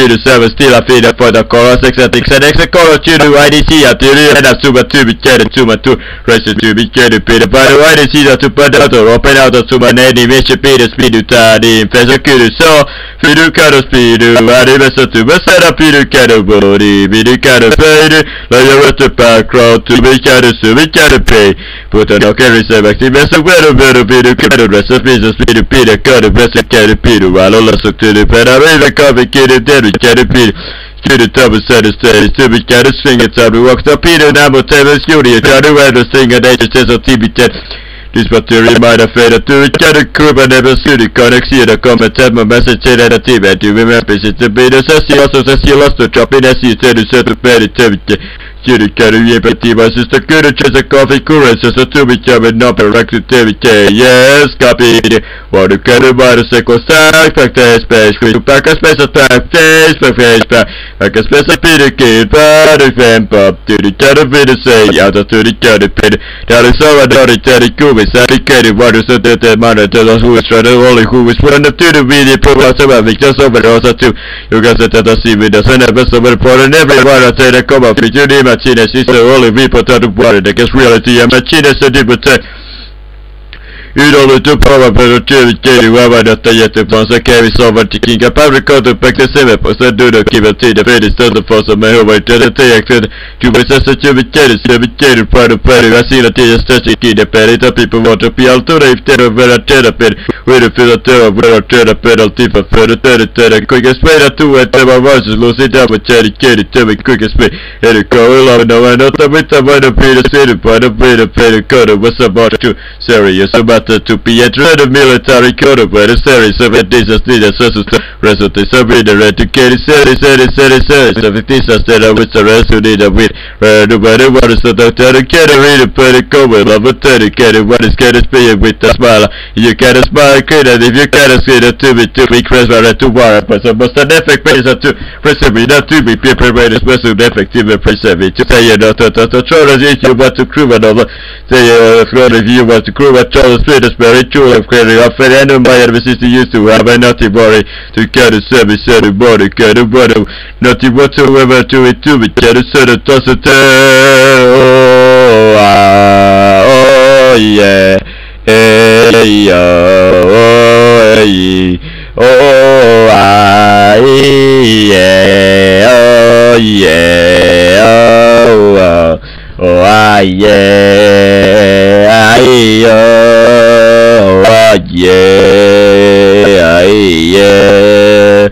Peter Seven still a feed for the chorus exotic sedex chorus to the IDC at the end of super to be carried to my two rest to be carried Peter by the IDC to put out or open out of super name mission Peter speed to the infection so Peter cut a speed to set up Peter cat a body Peter cat a fade like a rest of back crowd to be carried so we can pay put on a carry seven best of better Peter cut a rest of business Peter cut a best of carry Peter while all us to the better complicated dead we carry Peter to the top of set stage to be carried sing it up we walked up Peter now but tell us you try to wear the singer they just says of TV 10 this battery might have faded to carry curb and never see the connects here the comment tell my message at the TV and you remember it to be the says he also says he lost the drop in as he said to set the pay the TV Judy carry petit my sister good to chase a coffee current so to be coming up and direct to TV yes copy what the carry by the second side factor space we pack a space attack face for face back like a space of Peter kid but if I'm pop to the carry video say out to the carry Peter that is all I know the carry cool is dedicated what is the man that tells us who is trying to only who is one of the video programs about just over also too you guys at the see with the send a best of the report and everyone I say that come up with you Machine, she's the only people that the water that gets reality. And Machine is a different thing. You don't need to power per Katie Wava that I yet once I carry over to King of Paprica to pack the 7% do the give a tea the fate is still the force of my whole way to the take to be such a chubby part of party. I see the tea is such a key the petty the people want to be out to if they're very therapy with a feel of terror where a terror penalty for further quickest way to it never was lose it up with Katie to be quickest way and a coil of no one not with the one of Peter City but a bit of Peter Cutter was about to serious about to be a dread of military code of the series of a disaster rest of the subreader to carry series 17 instead of which the rest who need a win the weather what is the doctor carry read a pretty cover of a 30 carry what is carry being with a smile you can smile good and if you can't see the to be crashed to war but so must an effect is to preserve not to be prepared special effective preserve it to say you know to try you want to crew another say if you want to crew at Charles It is very true of carry off and my advice used to have a naughty body to carry service the body carry body naughty whatsoever to it to be carry so the toss it oh yeah hey oh yeah oh yeah oh yeah oh yeah yeah, yeah,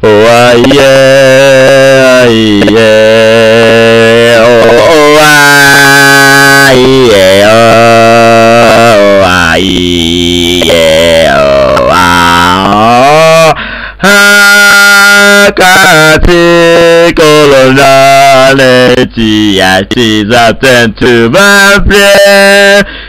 oh yeah, yeah, oh yeah, oh yeah, oh casi colonale ci attento ma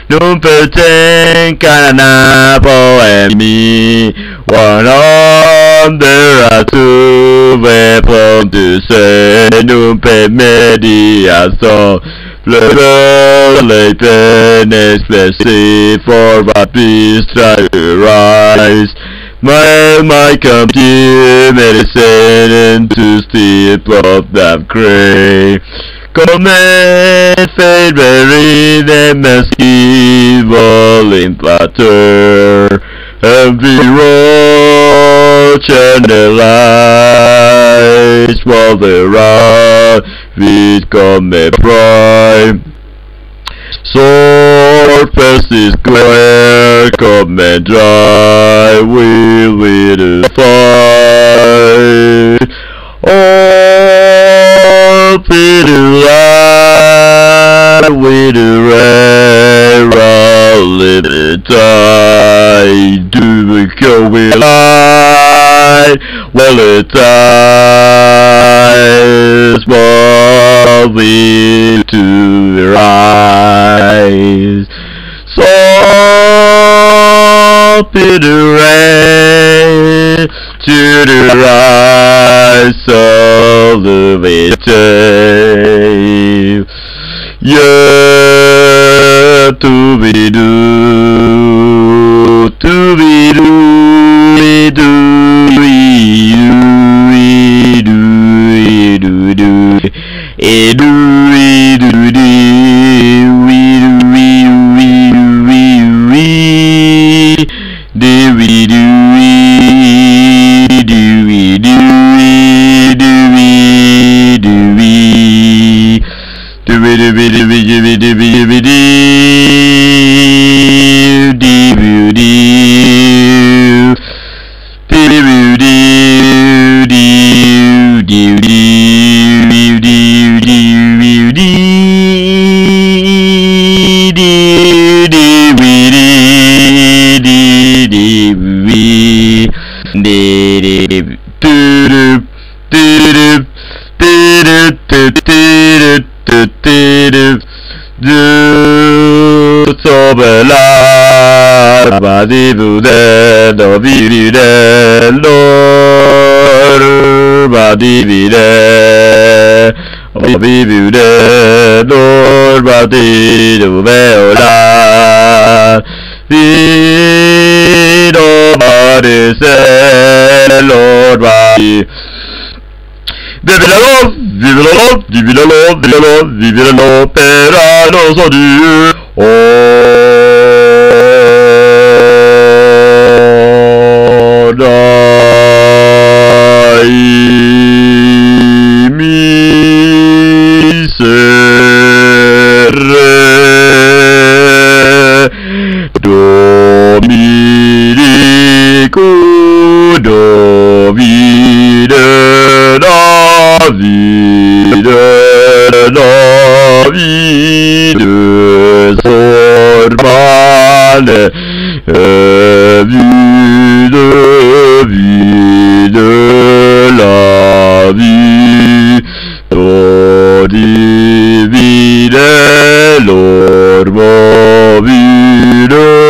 non pertengono poemi one on the ratube ponte se non per mediação le pene specie for bapistra rise my computer medicine to steep up that gray come February the mesquite rolling platter every roach and the lights while the rock feet come prime surface is clear come and dry wheel with the fire all pretty light with the red roll the tide do we go with light well the tide small we to rise so the rain to the rise of the victim yeah to be do we do we do we do Vive la love, vive la love, vive la love, vive la love, vive la love per los adieux. Oh, dai misere Dominico Davide sormale vide la vie divide l'ormo vide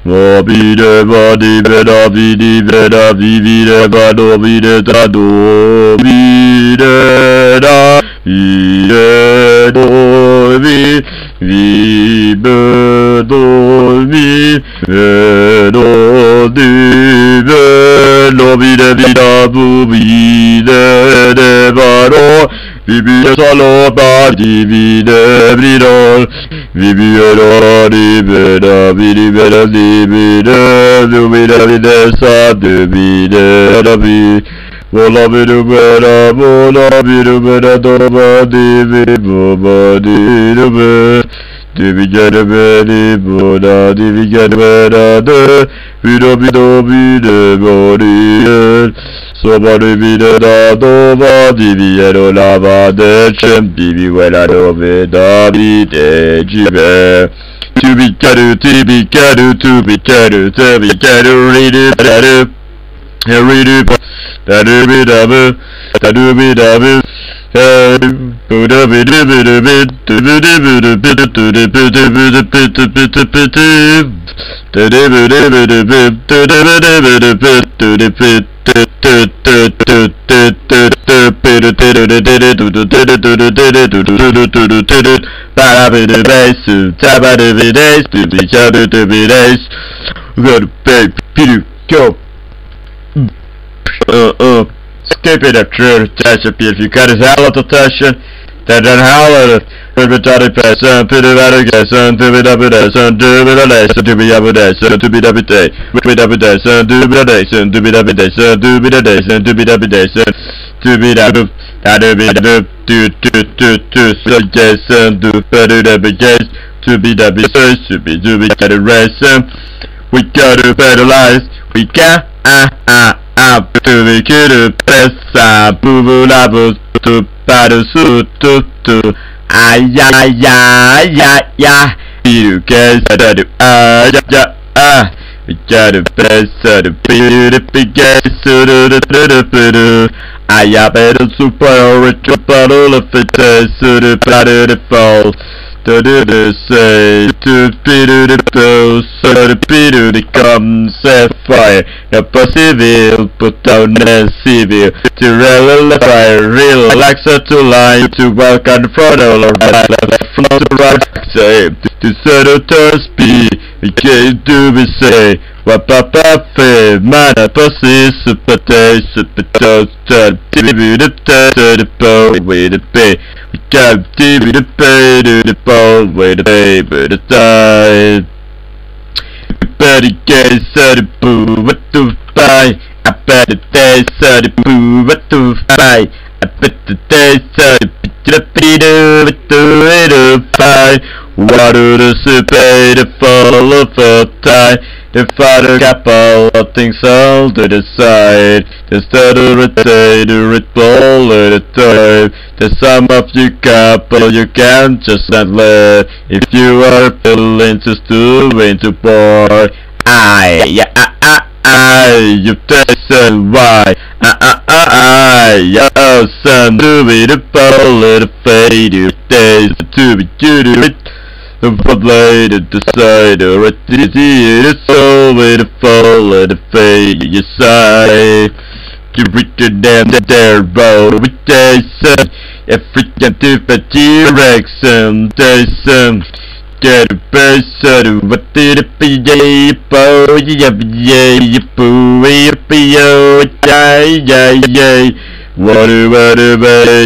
mobile vade da vide da vivire vado vide da do vide da vide dovi vive dovi vedo dive lo vide vida bu vide de varo vivire solo per divide bridol vivere divide vivere divide vivere vide sa divide la vi vola vivere vola vivere dove divi boba dive dividere bene vola dividere de vido vide morir Somebody vide da dova diviero lava de cempi vivela dove da vide give to be caru to be caru to be caru to be caru read Skipper the church if you cut his hell to touch then howl Everybody person, put it out again, son, do it up with that, son, do it a lesson, to be up with that, son, to be up with that, with up with that, son, do it a day, son, to be up with that, son, do it a day, son, to be up with that, son, to be up, to be up, to, so yes, son, do better than the case, to be up with us, to be get a rest, son, we gotta fertilize, we got, to be good, pesa, boo boo labos, to battle suit, to. Ay ay ay ay ay you guys do we gotta press the beautiful guys I better super rich bottle of it to the platter the fall to the say to the post so the Peter the comes set fire the possible put down the civil to relax relax to line to walk on the front of the right say to settle to speed we can't do we say what papa fe mana possi supporte supporte to the bow with the pay we can't TV the pay to the bow with the pay but the side better get the boo what to buy I bet the day the boo what to buy I bet the day the buy water to pay the fall of a tie The father couple of things all to the side. The stutter rotate, the red ball at a time. The sum of your couple you can't just not let. If you are feeling just too into boy. You listen why. Yo son, do be the ball at the fade. Your days to be good it. The blade at the side, or at the soul with the fall of the fade, your side. You reach your damn there, bro. With Jason, African to the T-Rex, Jason. Get a person, what did it be? Yay, po, yay, poo, yay. What do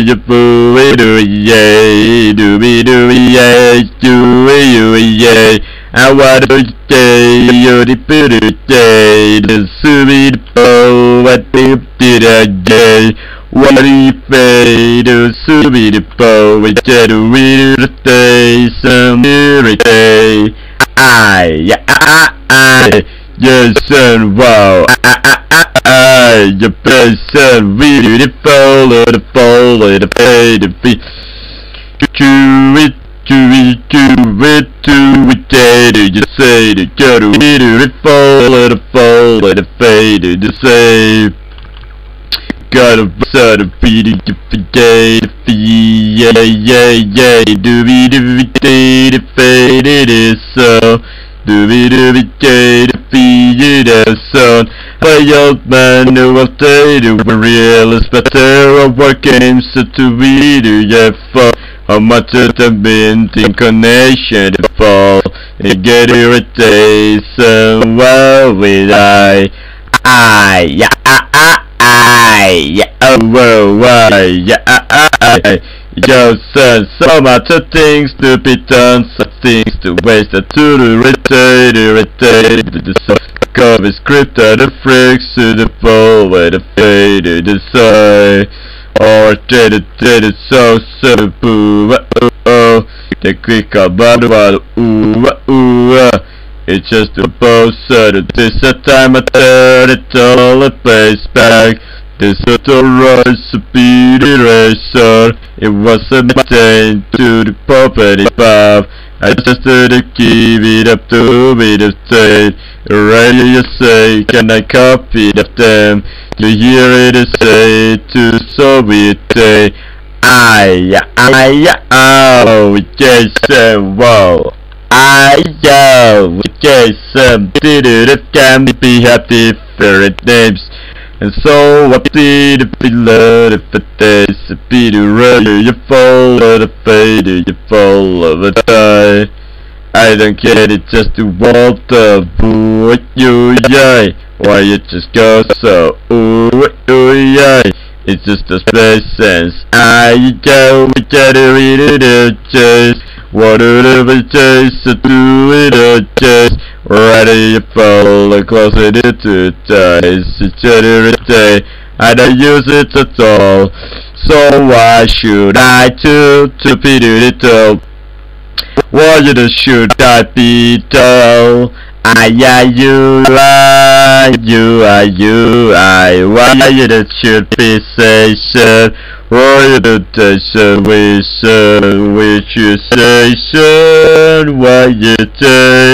you poo, yay, do yay, do yay. I want to say, you the poo, yay, the sweet po, what did I say? What do you pay to sweet po, we get a real day, some day. Yes, and wow. Your person, we do the fall, the pay, the fee. To it, you say, the go to the fall, the fade, the same. Got a sort of beating the fee, yeah, do fade, it is so. Do the fee, it is so. Hey old man, who will say the real is better of what games to be do you for? How much it have been incarnation to fall and get irritation, well will I Yo son, so much of things to be done, some things to waste, to the irritate, the sun. Cover script of the freaks to the fall where the fade to the side. Or did it so boo, the quick about it's just a both side of this a time I turn it all a place back. This little rise speed eraser. It was a maintained to the property path. I just had to give it up to be the state. Radio you say, can I copy of them? You hear it say to Soviet day. Jason, whoa. Jason, did it can be happy different names. And so what did it be learned if it is a be the radio you fall of the fade you fall of the die. I don't get it just to want the boo you yay. Why you just go so yay. It's just a space sense. I go we get a read it chase. Whatever chase to do it a chase. Ready you fall closer to ties. It's a day. I don't use it at all. So why should I to be it? Why should I be told? Why you should be station? Why the station, which you station? Why you take?